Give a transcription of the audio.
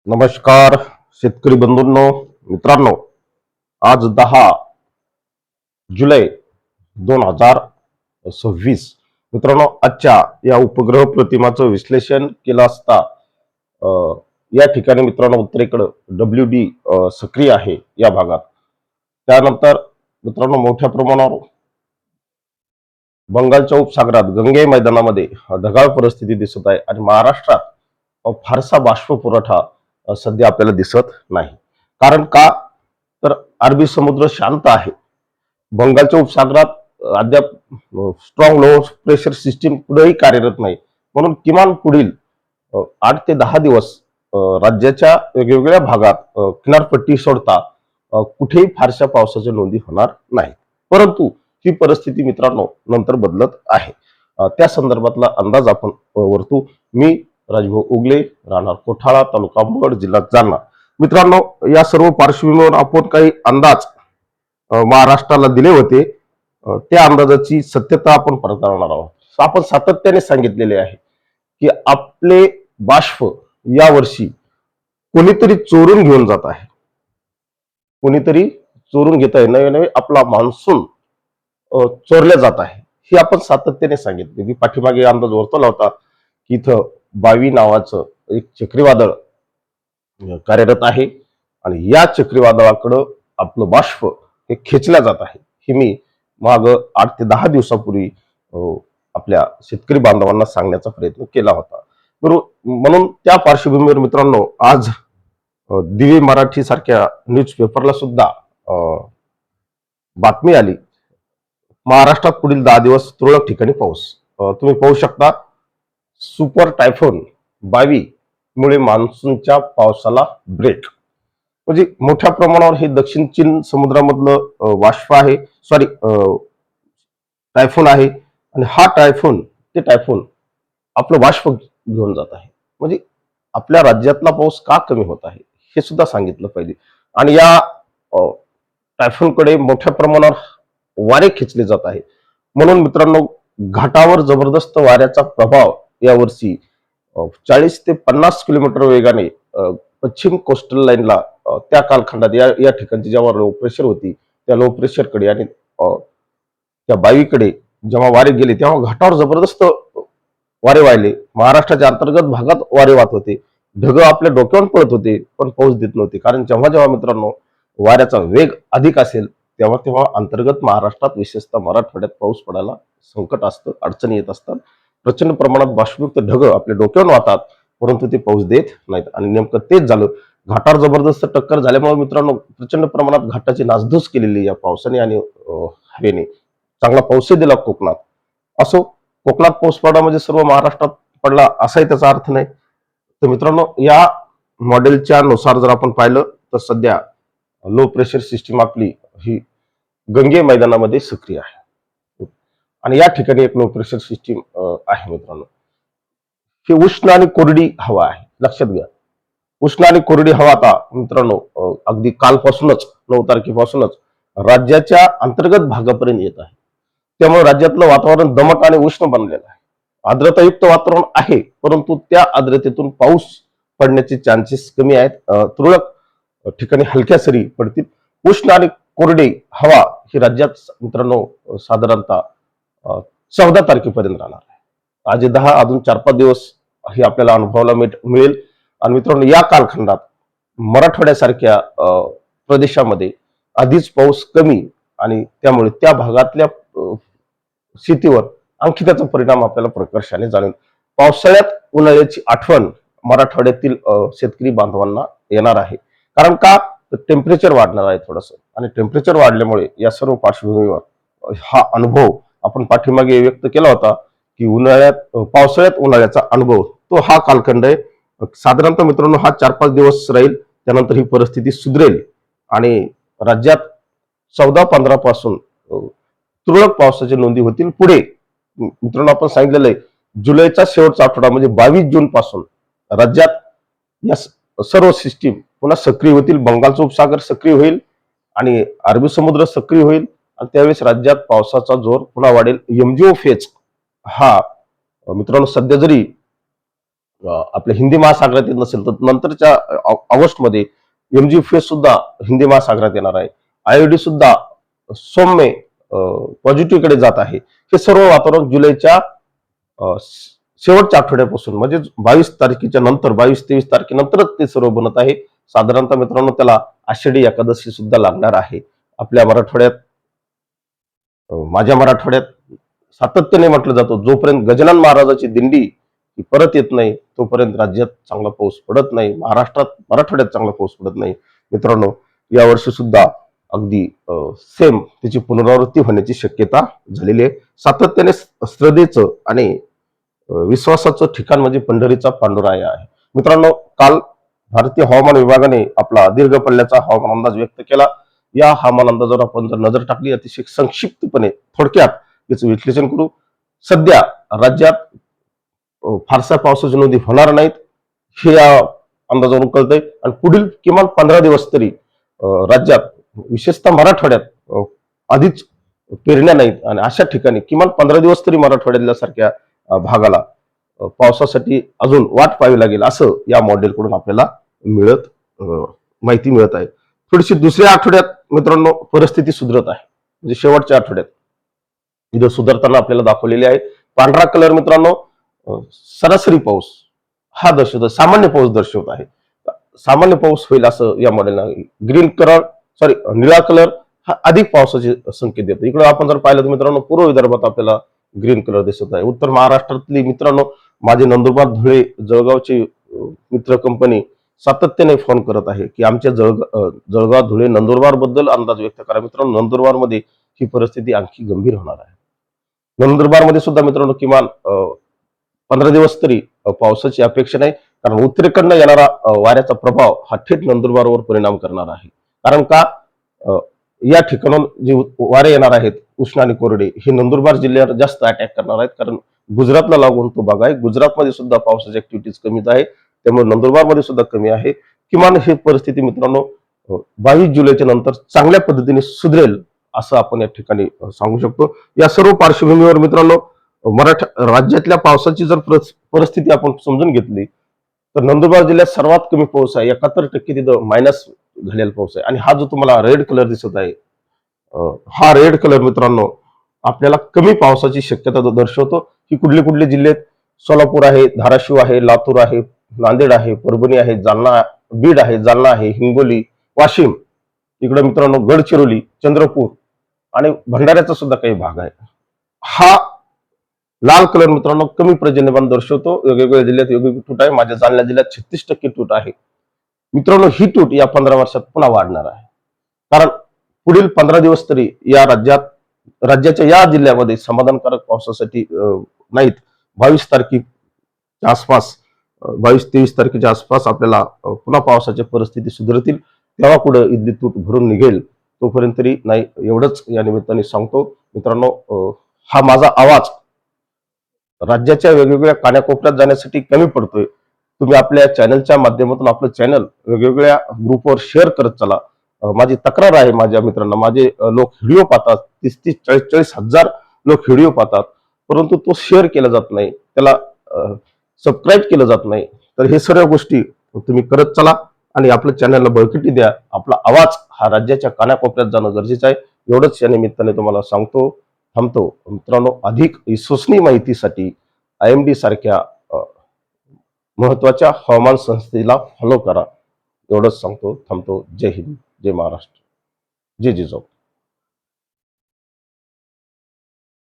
नमस्कार शेतकरी बंधूंनो, मित्रांनो. आज 10 जुलै 2026. मित्रांनो, आजच्या या उपग्रह प्रतिमाचं विश्लेषण केलं असता अ, या ठिकाणी मित्रांनो उत्तरेकडं WD सक्रिय आहे या भागात. त्यानंतर मित्रांनो मोठ्या प्रमाणावर बंगालच्या उपसागरात गंगे मैदानामध्ये ढगाळ परिस्थिती दिसत आहे आणि महाराष्ट्रात फारसा बाष्प पुरवठा सध्या आपल्याला दिसत नाही. कारण का? तर अरबी समुद्र शांत आहे. बंगालच्या उपसागरात अद्याप स्ट्रॉंग लो प्रेशर सिस्टीम पुढेही कार्यरत नाही. म्हणून किमान पुढील 8 ते 10 दिवस राज्याच्या वेगवेगळ्या भागात किनारपट्टी सोडता कुठेही फारशा पावसाच्या नोंदी होणार नाही. परंतु ही परिस्थिती मित्रांनो नंतर बदलत आहे. त्या संदर्भातला अंदाज आपण वर्तू. मी राजभाऊ उगले, राहणार कोठाळा, तालुका मुरड, जिल्हा जालना. मित्रांनो, या सर्व पार्श्वभूमीवर आपण काही अंदाज महाराष्ट्राला दिले होते. त्या अंदाजाची सत्यता आपण पडताळणार आहोत. आपण सातत्याने सांगितलेले आहे की आपले बाष्प यावर्षी कोणीतरी चोरून घेऊन जात आहे. कोणीतरी चोरून घेत आहे. नवे नवे आपला मान्सून चोरल्या जात आहे. हे आपण सातत्याने सांगितले. मी पाठीमागे अंदाज वर्तवला होता की इथं बावी नावाचं एक चक्रीवादळ कार्यरत आहे आणि या चक्रीवादळाकडं आपलं बाष्प हे खेचल्या जात आहे. हे मी माग 8 ते 10 दिवसापूर्वी आपल्या शेतकरी बांधवांना सांगण्याचा प्रयत्न केला होता. बरोबर. म्हणून त्या पार्श्वभूमीवर मित्रांनो आज दिवे मराठी सारख्या न्यूज पेपरला सुद्धा बातमी आली, महाराष्ट्रात पुढील 10 दिवस तुरळक ठिकाणी पाऊस. तुम्ही पाहू शकता, सुपर टायफोन बावी मुळे मान्सूनच्या पावसाला ब्रेक. म्हणजे मोठ्या प्रमाणावर हे दक्षिण चीन समुद्रामधलं वाष्प आहे, सॉरी टायफोन आहे आणि हा टायफोन आपलं बाष्प घेऊन जात आहे. म्हणजे आपल्या राज्यातला पाऊस का कमी होत आहे हे सुद्धा सांगितलं पाहिजे. आणि या टायफोनकडे मोठ्या प्रमाणावर वारे खेचले जात आहे. म्हणून मित्रांनो घाटावर जबरदस्त वाऱ्याचा प्रभाव यावर्षी 40 ते 50 किलोमीटर वेगाने पश्चिम कोस्टल लाईनला त्या कालखंडात या ठिकाणची जेव्हा लो प्रेशर होती त्या लो प्रेशरकडे आणि त्या बावीकडे जेव्हा वारे गेले तेव्हा घाटावर जबरदस्त वारे वाहिले. महाराष्ट्राच्या अंतर्गत भागात वारे वाहत होते. ढग आपल्या डोक्यावर पडत होते पण पाऊस देत नव्हते. कारण जेव्हा जेव्हा मित्रांनो वाऱ्याचा वेग अधिक असेल तेव्हा तेव्हा अंतर्गत महाराष्ट्रात विशेषतः मराठवाड्यात पाऊस पडायला संकट असतं, अडचणी येत असतात. प्रचंड प्रमाणात बाष्पयुक्त ढग आपल्या डोक्यावर वाहतात परंतु ते पाऊस देत नाहीत आणि नेमकं तेच झालं. घाटावर जबरदस्त टक्कर झाल्यामुळे मित्रांनो प्रचंड प्रमाणात घाटाची नासधूस केलेली या पावसाने आणि हवेने. चांगला पाऊसही दिला कोकणात. असो, कोकणात पाऊस पडला म्हणजे सर्व महाराष्ट्रात पडला असाही त्याचा अर्थ नाही. तर मित्रांनो या मॉडेलच्या नुसार जर आपण पाहिलं तर सध्या लो प्रेशर सिस्टीम आपली ही गंगे मैदानामध्ये सक्रिय आहे आणि या ठिकाणी एक लो प्रेशर सिस्टीम आहे मित्रांनो. ही उष्ण आणि कोरडी हवा आहे, लक्षात घ्या. उष्ण आणि कोरडी हवा आता मित्रांनो अगदी कालपासूनच 9 तारखेपासूनच राज्याच्या अंतर्गत भागापर्यंत येत आहे. त्यामुळे राज्यातलं वातावरण दमट आणि उष्ण बनलेलं आहे. आर्द्रतायुक्त वातावरण आहे परंतु त्या आर्द्रतेतून पाऊस पडण्याचे चान्सेस कमी आहेत. तुरळक ठिकाणी हलक्या सरी पडतील. उष्ण आणि कोरडी हवा ही राज्यात मित्रांनो साधारणतः 14 तारखेपर्यंत राहणार आहे. आज 10, अजून 4-5 दिवस ही आपल्याला अनुभवायला मिळेल. आणि मित्रांनो या कालखंडात मराठवाड्यासारख्या प्रदेशामध्ये आधीच पाऊस कमी आणि त्यामुळे त्या भागातल्या शेतीवर आणखी त्याचा परिणाम आपल्याला प्रकर्षाने जाणवेल. पावसाळ्यात उन्हाळ्याची आठवण मराठवाड्यातील शेतकरी बांधवांना येणार आहे. कारण का? टेम्परेचर वाढणार आहे थोडंसं आणि टेम्परेचर वाढल्यामुळे या सर्व पार्श्वभूमीवर हा अनुभव आपण पाठीमागे व्यक्त केला होता की पावसाळ्यात उन्हाळ्याचा अनुभव तो हा कालखंड आहे. साधारणतः मित्रांनो हा 4-5 दिवस राहील. त्यानंतर ही परिस्थिती सुधरेल आणि राज्यात 14-15 पासून तुरळक पावसाच्या नोंदी होतील. पुढे मित्रांनो आपण सांगितलेलं आहे जुलैचा शेवटचा आठवडा म्हणजे 22 जून पासून राज्यात या सर्व सिस्टीम पुन्हा सक्रिय होतील. बंगालचा उपसागर सक्रिय होईल आणि अरबी समुद्र सक्रिय होईल आणि त्यावेळेस राज्यात पावसाचा जोर पुन्हा वाढेल. एमजीओ फेज हा मित्रांनो सध्या जरी आपल्या हिंदी महासागरात येत नसेल तर नंतरच्या ऑगस्टमध्ये MGFS सुद्धा हिंदी महासागरात येणार आहे. IOD सुद्धा सौम्य पॉझिटिव्ह कडे जात आहे. हे सर्व वातावरण जुलैच्या शेवटच्या आठवड्यापासून म्हणजे 22 तारखेच्या नंतर 22-23 तारखेनंतरच ते सर्व बनत आहे. साधारणतः मित्रांनो त्याला आषाढी एकादशी सुद्धा लागणार आहे. आपल्या मराठवाड्यात माझ्या मराठवाड्यात सातत्याने म्हटलं जातं जोपर्यंत गजानन महाराजाची दिंडी ही परत येत नाही तोपर्यंत राज्यात चांगला पाऊस पडत नाही, महाराष्ट्रात मराठवाड्यात चांगला पाऊस पडत नाही. मित्रांनो यावर्षी सुद्धा अगदी सेम त्याची पुनरावृत्ती होण्याची शक्यता झालेली आहे. सातत्याने श्रद्धेचं आणि विश्वासाचं ठिकाण म्हणजे पंढरीचा पांडुराया आहे. मित्रांनो काल भारतीय हवामान विभागाने आपला दीर्घ पल्ल्याचा हवामान अंदाज व्यक्त केला. या हवामान अंदाजावर आपण जर नजर टाकली अतिशय संक्षिप्तपणे थोडक्यात याचं विश्लेषण करू. सध्या राज्यात फारसा पावसाची नोंदी होणार नाहीत हे या अंदाजावरून कळतंय आणि पुढील किमान 15 दिवस तरी राज्यात विशेषतः मराठवाड्यात आधीच पेरण्या नाहीत आणि अशा ठिकाणी किमान 15 दिवस तरी मराठवाड्यातल्या सारख्या भागाला पावसासाठी अजून वाट पाहावी लागेल असं या मॉडेलकडून आपल्याला माहिती मिळत आहे. थोडीशी दुसऱ्या आठवड्यात मित्रांनो परिस्थिती सुधरत आहे म्हणजे शेवटच्या आठवड्यात इथं सुधारताना आपल्याला दाखवलेली आहे. पांढरा कलर मित्रांनो सरासरी पाऊस हा दर्शवतो, सामान्य पाऊस दर्शवत आहे. सामान्य पाऊस होईल असं या मॉडेलला. ग्रीन कलर निळा कलर हा अधिक पावसाचे संकेत देतो. इकडे आपण जर पाहिलं तर मित्रांनो पूर्व विदर्भात आपल्याला ग्रीन कलर दिसत आहे. उत्तर महाराष्ट्रातली मित्रांनो माझे नंदुरबार धुळे जळगावची मित्र कंपनी सातत्याने फोन करत आहे की आमच्या जळगाव धुळे नंदुरबार बद्दल अंदाज व्यक्त करा. मित्रांनो नंदुरबार मध्ये ही परिस्थिती आणखी गंभीर होणार आहे. नंदुरबार मध्ये सुद्धा मित्रांनो किमान 15 दिवस तरी पावसाची अपेक्षा नाही कारण उत्तरेकडनं येणारा वाऱ्याचा प्रभाव हा थेट नंदुरबारवर परिणाम करणार आहे. कारण का या ठिकाणून जे वारे येणार आहेत उष्ण आणि कोरडे हे नंदुरबार जिल्ह्यावर जास्त अटॅक करणार आहेत कारण गुजरातला लागून तो भाग आहे. गुजरातमध्ये सुद्धा पावसाची ऍक्टिव्हिटीज कमीच आहे त्यामुळे नंदुरबार मध्ये सुद्धा कमी आहे. किमान ही परिस्थिती मित्रांनो 22 जुलैच्या नंतर चांगल्या पद्धतीने सुधरेल असं आपण या ठिकाणी सांगू शकतो. या सर्व पार्श्वभूमीवर मित्रांनो राज्यातल्या पावसाची जर परिस्थिती आपण समजून घेतली तर नंदुरबार जिल्ह्यात सर्वात कमी पाऊस आहे. 71% तिथं मायनस झालेला पाऊस आहे आणि हा जो तुम्हाला रेड कलर दिसत आहे हा रेड कलर मित्रांनो आपल्याला कमी पावसाची शक्यता दर्शवतो. ही कुठले जिल्हे सोलापूर आहे, धाराशिव आहे, लातूर आहे, नांदेड आहे, परभणी आहे, जालना बीड आहे, जालना आहे, हिंगोली, वाशिम, इकडे मित्रांनो गडचिरोली, चंद्रपूर आणि भंडाऱ्याचा सुद्धा काही भाग आहे. हा लाल कलर मित्रांनो कमी पर्जन्यमान दर्शवतो. वेगवेगळ्या जिल्ह्यात वेगवेगळी तूट आहे. माझ्या जालना जिल्ह्यात 36% तूट आहे. मित्रांनो ही तूट या 15 वर्षात पुन्हा वाढणार आहे कारण पुढील 15 दिवस तरी या राज्याच्या या जिल्ह्यामध्ये समाधानकारक पावसासाठी नाहीत. 22 तारखेच्या आसपास 22-23 तारखेच्या आसपास आपल्याला पुन्हा पावसाच्या परिस्थिती सुधारतील तेव्हा कुठं इथली तूट भरून निघेल तोपर्यंत तरी नाही एवढंच या निमित्ताने सांगतो. मित्रांनो हा माझा आवाज राज्याच्या वेगवेगळ्या कानाकोपऱ्यात जाण्यासाठी कमी पडतोय. तुम्ही आपल्या चॅनलच्या माध्यमातून आपलं चॅनल वेगवेगळ्या ग्रुपवर शेअर करत चला. माझी तक्रार आहे माझ्या मित्रांना, माझे लोक व्हिडिओ पाहतात 30-40 हजार लोक व्हिडिओ पाहतात परंतु तो शेअर केला जात नाही, त्याला सबस्क्राईब केलं जात नाही. तर हे सर्व गोष्टी तुम्ही करत चला आणि आपल्या चॅनलला बळकटी द्या. आपला आवाज हा राज्याच्या कानाकोपऱ्यात जाणं गरजेचं आहे. एवढंच या निमित्ताने तुम्हाला सांगतो, थांबतो. मित्रांनो अधिक विश्वसनीय माहितीसाठी IMD सारख्या महत्वाच्या हवामान संस्थेला फॉलो करा. एवढंच सांगतो, थांबतो. जय हिंद, जय महाराष्ट्र, जय जिजाऊ.